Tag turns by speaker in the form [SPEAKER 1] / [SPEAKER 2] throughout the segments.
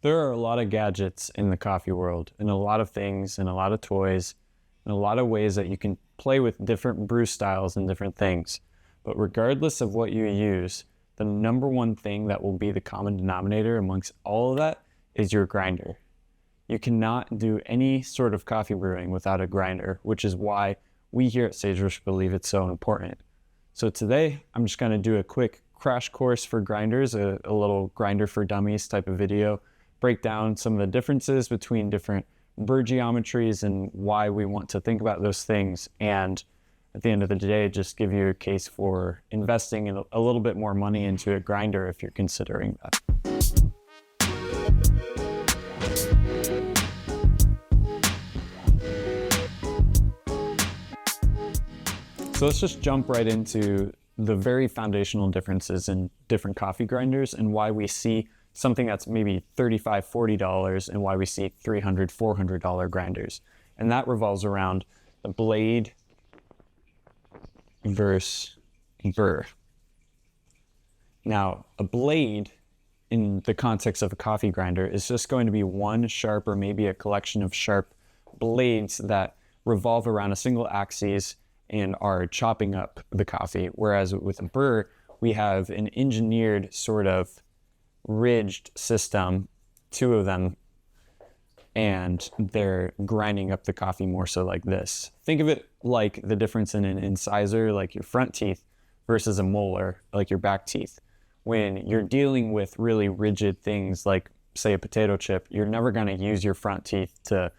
[SPEAKER 1] There are a lot of gadgets in the coffee world, and a lot of things, and a lot of toys, and a lot of ways that you can play with different brew styles and different things. But regardless of what you use, the number one thing that will be the common denominator amongst all of that is your grinder. You cannot do any sort of coffee brewing without a grinder, which is why we here at Sagebrush believe it's so important. So today, I'm just going to do a quick crash course for grinders, a little grinder for dummies type of video, break down some of the differences between different burr geometries and why we want to think about those things. And at the end of the day, just give you a case for investing in a little bit more money into a grinder if you're considering that. So let's just jump right into the very foundational differences in different coffee grinders and why we see something that's maybe $35, $40 and why we see $300, $400 grinders. And that revolves around the blade versus burr. Now, a blade in the context of a coffee grinder is just going to be one sharp or maybe a collection of sharp blades that revolve around a single axis and are chopping up the coffee. Whereas with a burr, we have an engineered sort of ridged system, two of them, and they're grinding up the coffee more so like this. Think of it like the difference in an incisor, like your front teeth, versus a molar, like your back teeth. When you're dealing with really rigid things like, say, a potato chip, you're never going to use your front teeth to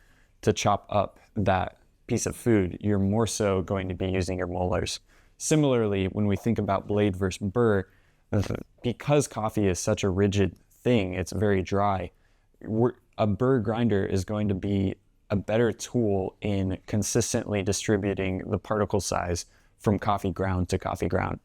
[SPEAKER 1] chop up that piece of food. You're more so going to be using your molars. Similarly, when we think about blade versus burr, because coffee is such a rigid thing, it's very dry, a burr grinder is going to be a better tool in consistently distributing the particle size from coffee ground to coffee ground.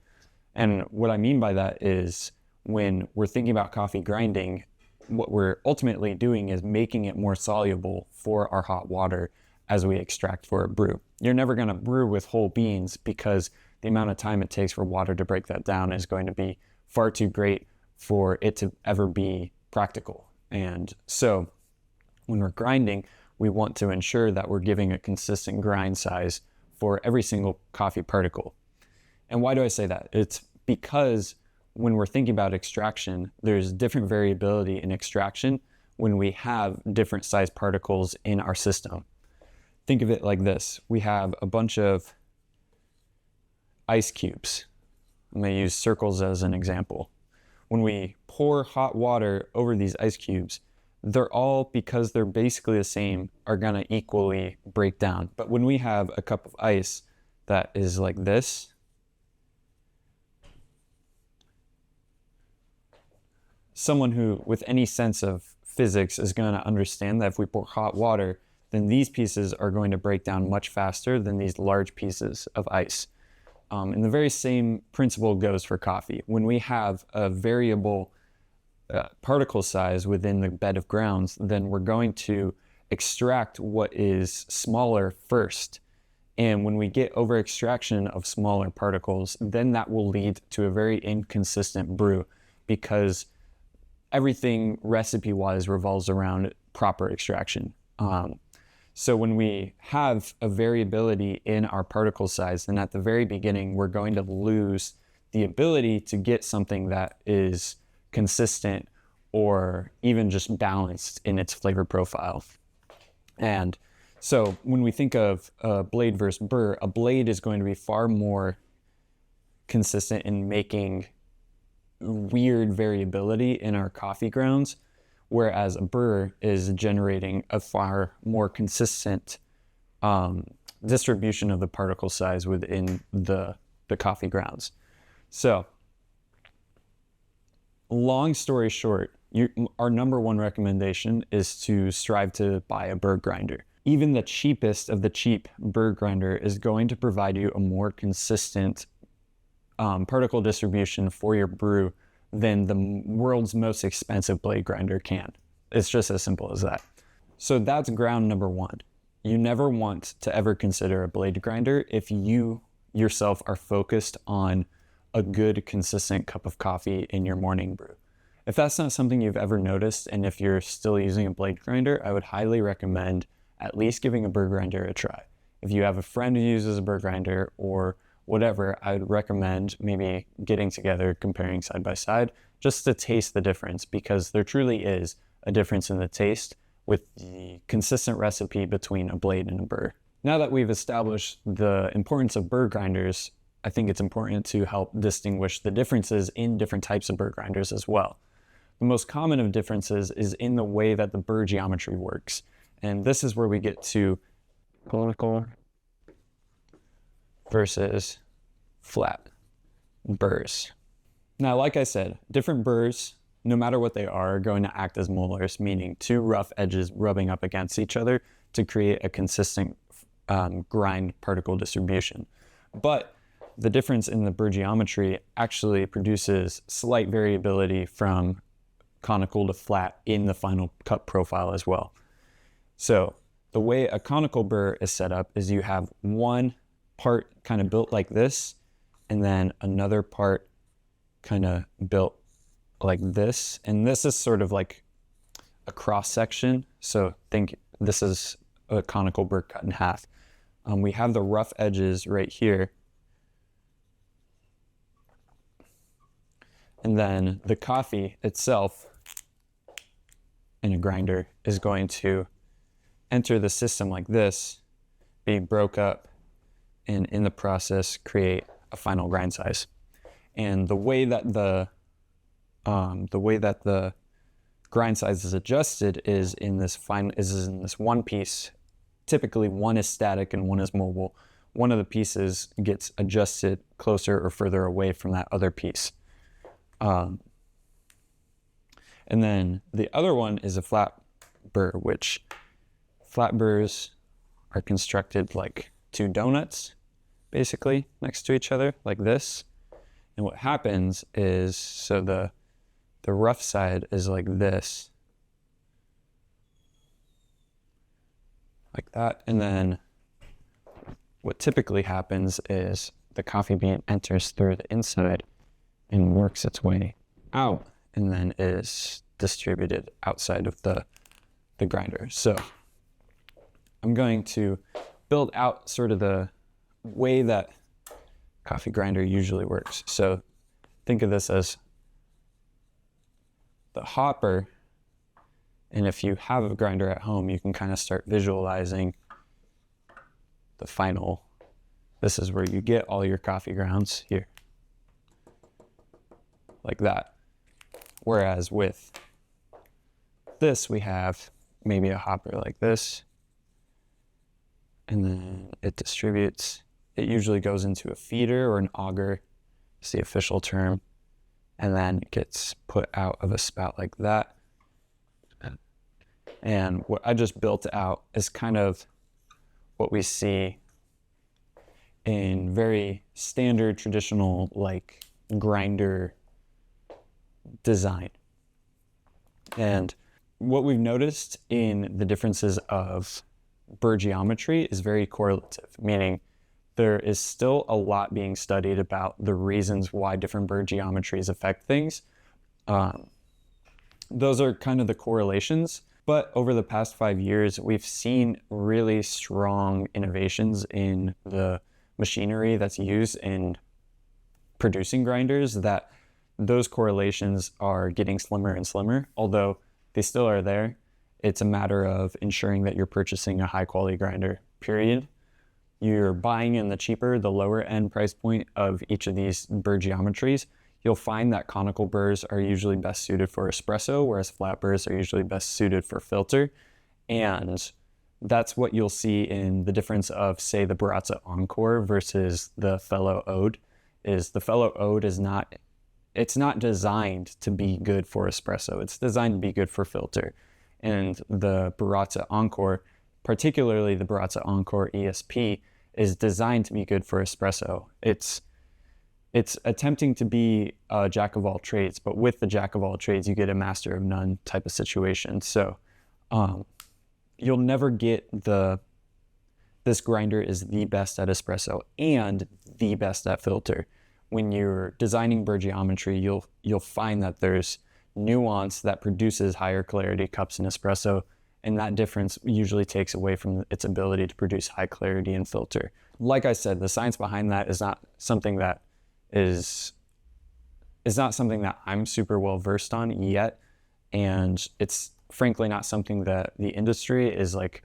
[SPEAKER 1] And what I mean by that is when we're thinking about coffee grinding, what we're ultimately doing is making it more soluble for our hot water as we extract for a brew. You're never going to brew with whole beans because the amount of time it takes for water to break that down is going to be far too great for it to ever be practical. And so when we're grinding, we want to ensure that we're giving a consistent grind size for every single coffee particle. And why do I say that? It's because when we're thinking about extraction, there's different variability in extraction when we have different size particles in our system. Think of it like this. We have a bunch of ice cubes. I'm going to use circles as an example. When we pour hot water over these ice cubes, they're all, because they're basically the same, are going to equally break down. But when we have a cup of ice that is like this, someone who with any sense of physics is going to understand that if we pour hot water, then these pieces are going to break down much faster than these large pieces of ice. And the very same principle goes for coffee. When we have a variable particle size within the bed of grounds, then we're going to extract what is smaller first. And when we get over extraction of smaller particles, then that will lead to a very inconsistent brew because everything recipe-wise revolves around proper extraction. So when we have a variability in our particle size, then at the very beginning, we're going to lose the ability to get something that is consistent or even just balanced in its flavor profile. And so when we think of blade versus burr, a blade is going to be far more consistent in making weird variability in our coffee grounds, whereas a burr is generating a far more consistent distribution of the particle size within the coffee grounds. So, long story short, our number one recommendation is to strive to buy a burr grinder. Even the cheapest of the cheap burr grinder is going to provide you a more consistent particle distribution for your brew than the world's most expensive blade grinder can. It's just as simple as that. So that's ground number one. You never want to ever consider a blade grinder if you yourself are focused on a good, consistent cup of coffee in your morning brew. If that's not something you've ever noticed, and if you're still using a blade grinder, I would highly recommend at least giving a burr grinder a try. If you have a friend who uses a burr grinder or whatever, I would recommend maybe getting together, comparing side by side, just to taste the difference, because there truly is a difference in the taste with the consistent recipe between a blade and a burr. Now that we've established the importance of burr grinders, I think it's important to help distinguish the differences in different types of burr grinders as well. The most common of differences is in the way that the burr geometry works. And this is where we get to conical versus flat burrs. Now, like I said, different burrs, no matter what they are going to act as molars, meaning two rough edges rubbing up against each other to create a consistent grind particle distribution. But the difference in the burr geometry actually produces slight variability from conical to flat in the final cut profile as well. So the way a conical burr is set up is you have one part kind of built like this, and then another part kind of built like this. And this is sort of like a cross section. So think this is a conical burr cut in half. We have the rough edges right here. And then the coffee itself in a grinder is going to enter the system like this, be broke up, and in the process create a final grind size. And the way that the grind size is adjusted is in this one piece. Typically one is static and one is mobile. One of the pieces gets adjusted closer or further away from that other piece. And then the other one is a flat burr, which flat burrs are constructed like two donuts, basically, next to each other, like this. And what happens is, so the rough side is like this, like that. And then what typically happens is the coffee bean enters through the inside and works its way out, and then is distributed outside of the grinder. So I'm going to build out sort of the way that coffee grinder usually works. So think of this as the hopper, and if you have a grinder at home, you can kind of start visualizing the final. This is where you get all your coffee grounds here, like that. Whereas with this, we have maybe a hopper like this, and then it distributes. It usually goes into a feeder or an auger, is the official term, and then it gets put out of a spout like that. And what I just built out is kind of what we see in very standard traditional like grinder design. And what we've noticed in the differences of burr geometry is very correlative, meaning there is still a lot being studied about the reasons why different burr geometries affect things. Those are kind of the correlations. But over the past 5 years, we've seen really strong innovations in the machinery that's used in producing grinders, that those correlations are getting slimmer and slimmer, although they still are there. It's a matter of ensuring that you're purchasing a high quality grinder, period. You're buying in the cheaper, the lower end price point of each of these burr geometries. You'll find that conical burrs are usually best suited for espresso, whereas flat burrs are usually best suited for filter. And that's what you'll see in the difference of, say, the Baratza Encore versus the Fellow Ode. Is the Fellow Ode is not, it's not designed to be good for espresso. It's designed to be good for filter. And the Baratza Encore, particularly the Baratza Encore ESP, is designed to be good for espresso. It's attempting to be a jack of all trades, but with the jack of all trades, you get a master of none type of situation. So you'll never get this grinder is the best at espresso and the best at filter. When you're designing burr geometry, you'll find that there's nuance that produces higher clarity cups in espresso, and that difference usually takes away from its ability to produce high clarity and filter. Like I said, the science behind that is not something that I'm super well versed on yet, and it's frankly not something that the industry is like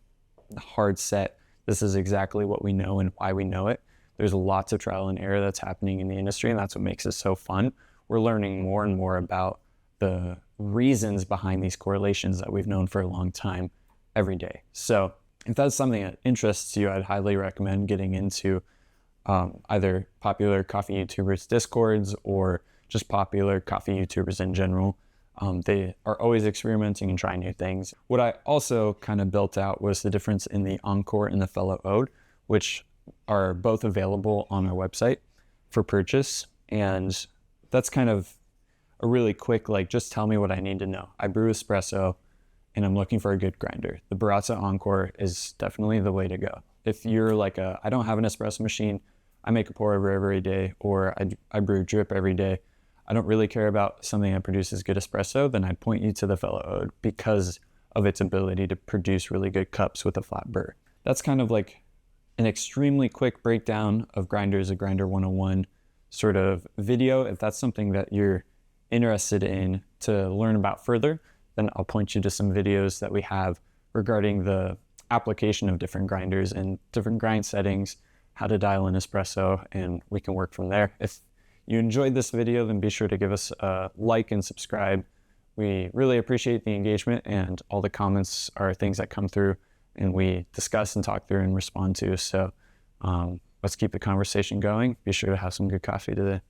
[SPEAKER 1] hard set. This is exactly what we know and why we know it. There's lots of trial and error that's happening in the industry, and that's what makes it so fun. We're learning more and more about the reasons behind these correlations that we've known for a long time every day. So if that's something that interests you, I'd highly recommend getting into either popular coffee YouTubers Discords or just popular coffee YouTubers in general. They are always experimenting and trying new things. What I also kind of built out was the difference in the Encore and the Fellow Ode, which are both available on our website for purchase. And that's kind of a really quick, like, just tell me what I need to know. I brew espresso and I'm looking for a good grinder. The Baratza Encore is definitely the way to go. If you're like I don't have an espresso machine, I make a pour over every day, or I brew drip every day, I don't really care about something that produces good espresso, then I'd point you to the Fellow Ode because of its ability to produce really good cups with a flat burr. That's kind of like an extremely quick breakdown of grinders, a Grinder 101 sort of video. If that's something that you're interested in to learn about further, then I'll point you to some videos that we have regarding the application of different grinders and different grind settings, how to dial in espresso, and we can work from there. If you enjoyed this video, then be sure to give us a like and subscribe. We really appreciate the engagement, and all the comments are things that come through and we discuss and talk through and respond to. So let's keep the conversation going. Be sure to have some good coffee today.